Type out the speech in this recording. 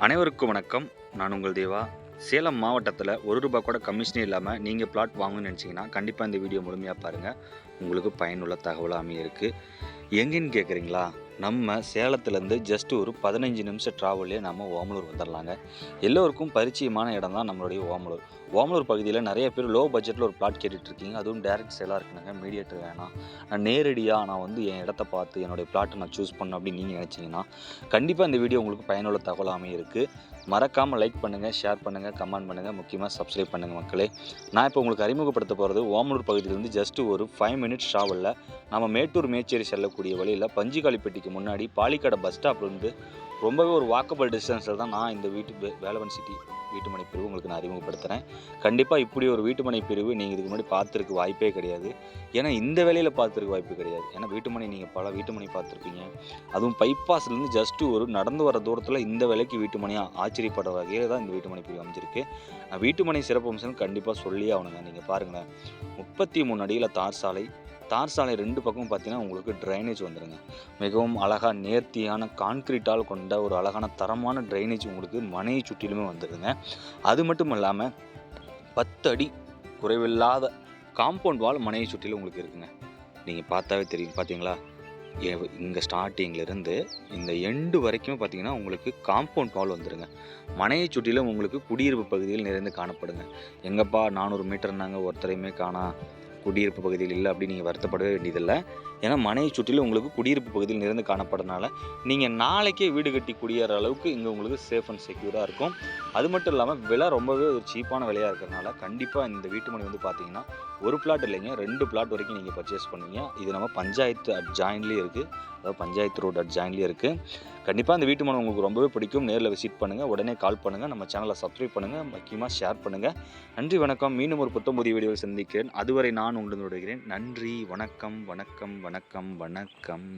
அனைவருக்கும் வணக்கம். நான் உங்கள் தேவா. சேலம் மாவட்டத்தில் ₹1 கூட கமிஷனே இல்லாமல் நீங்கள் பிளாட் வாங்கணும்னு நினச்சிங்கன்னா கண்டிப்பாக இந்த வீடியோ முழுமையாக பாருங்கள். உங்களுக்கு பயனுள்ள தகவலாக அமைய இருக்குது. எங்கேன்னு கேட்குறீங்களா? நம்ம சேலத்துலேருந்து ஜஸ்ட் ஒரு 15 நிமிஷம் ட்ராவல்லே நம்ம ஓமலூர் வந்துடலாங்க. எல்லோருக்கும் பரிச்சயமான இடம் தான் நம்மளுடைய ஓமலூர். ஓமலூர் பகுதியில் நிறைய பேர் லோ பட்ஜெட்டில் ஒரு பிளாட் கேட்டுட்ருக்கீங்க. அதுவும் டேரக்ட் சேலாக இருக்குனுங்க, மீடியேட்டர் வேணாம். நான் நேரடியாக என் இடத்த பார்த்து என்னுடைய பிளாட்டை நான் சூஸ் பண்ணணும் அப்படின்னு நீங்கள் நினச்சிங்கன்னா கண்டிப்பாக இந்த வீடியோ உங்களுக்கு பயனுள்ள தகவலாக அமைய இருக்குது. மறக்காமல் லைக் பண்ணுங்கள், ஷேர் பண்ணுங்கள், கமெண்ட் பண்ணுங்கள், முக்கியமாக சப்ஸ்கிரைப் பண்ணுங்கள் மக்களே. நான் இப்போ உங்களுக்கு அறிமுகப்படுத்த போகிறது ஓமலூர் பகுதியிலேருந்து ஜஸ்ட் ஒரு 5 மினிட்ஸ் ட்ராவலில் நம்ம மேட்டூர் மேச்சேரி செல்லக்கூடிய வழியில் பஞ்சுகாலிப்பட்டிக்கு முன்னாடி பாலிக்கடை பஸ் ஸ்டாப்லேருந்து ரொம்பவே ஒரு வாக்கபிள் டிஸ்டன்ஸில் தான் நான் இந்த வேலவன் சிட்டி வீட்டுமனை பிரிவு உங்களுக்கு நான் அறிமுகப்படுத்துகிறேன். கண்டிப்பாக இப்படி ஒரு வீட்டுமனை பிரிவு நீங்கள் இதுக்கு முன்னாடி பார்த்துருக்க வாய்ப்பே கிடையாது. ஏன்னா இந்த வேலையில் பார்த்துருக்க வாய்ப்பு கிடையாது. ஏன்னா வீட்டுமனை நீங்கள் பல வீட்டுமனை பார்த்துருப்பீங்க. அதுவும் பைபாஸ்லேருந்து ஜஸ்ட்டு ஒரு நடந்து வர தூரத்தில் இந்த வேலைக்கு வீட்டுமனையாக ஆச்சரியப்படுற வகையில் தான் இந்த வீட்டுமனை பிரிவு அமைஞ்சிருக்கு. வீட்டுமனை சிறப்பு அம்சம் கண்டிப்பாக சொல்லியே ஆகணுங்க. நீங்கள் பாருங்களேன், 33 அடியில் தார் சாலை 2 பக்கமும் பார்த்தீங்கன்னா உங்களுக்கு ட்ரைனேஜ் வந்துடுங்க. மிகவும் அழகாக நேர்த்தியான கான்கிரீட்டால் கொண்ட ஒரு அழகான தரமான ட்ரைனேஜ் உங்களுக்கு மனையை சுற்றிலுமே வந்துடுங்க. அது மட்டும் இல்லாமல் 10 அடி குறைவில்லாத காம்பவுண்ட் வால் மனையை சுற்றிலும் உங்களுக்கு இருக்குங்க. நீங்கள் பார்த்தாவே தெரியும். பார்த்தீங்களா, இங்கே ஸ்டார்டிங்கிலேருந்து இந்த எண்டு வரைக்கும் பார்த்தீங்கன்னா உங்களுக்கு காம்பவுண்ட் வால் வந்துடுங்க. மனையை சுற்றிலும் உங்களுக்கு குடியிருப்பு பகுதியில் நிறைந்து காணப்படுங்க. எங்கப்பா 400 மீட்டர்னாங்க, ஒருத்தரையுமே காணா, குடியிருப்பு பகுதியில் இல்லை அப்படின்னு நீங்கள் வருத்தப்படவே வேண்டியதில்லை. ஏன்னா மனையை சுற்றிலும் உங்களுக்கு குடியிருப்பு பகுதியில் நிறைந்து காணப்படுறதுனால நீங்கள் நாளைக்கே வீடு கட்டி குடியேற அளவுக்கு இங்கே உங்களுக்கு சேஃப் அண்ட் செக்யூராக இருக்கும். அது மட்டும் இல்லாமல் விலை ரொம்பவே ஒரு சீப்பான விலையாக இருக்கிறதுனால கண்டிப்பாக இந்த வீட்டுமனை வந்து பார்த்தீங்கன்னா ஒரு பிளாட் இல்லைங்க, 2 பிளாட் வரைக்கும் நீங்கள் பர்ச்சேஸ் பண்ணுவீங்க. இது நம்ம பஞ்சாயத்து அட்ஜாயின்லேயே இருக்குது, அதாவது பஞ்சாயத்து ரோடு அட்ஜாயின்லேயே இருக்குது. கண்டிப்பாக இந்த வீட்டுமனை உங்களுக்கு ரொம்பவே பிடிக்கும். நேரில் விசிட் பண்ணுங்கள், உடனே கால் பண்ணுங்கள், நம்ம சேனலை சப்ஸ்கிரைப் பண்ணுங்கள், முக்கியமாக ஷேர் பண்ணுங்கள். நன்றி, வணக்கம். மீண்டும் ஒரு புதிய வீடியோவில் சந்திக்கிறேன். அதுவரை நான் உங்களுடன் விடுகிறேன். நன்றி, வணக்கம், வணக்கம், வணக்கம், வணக்கம்.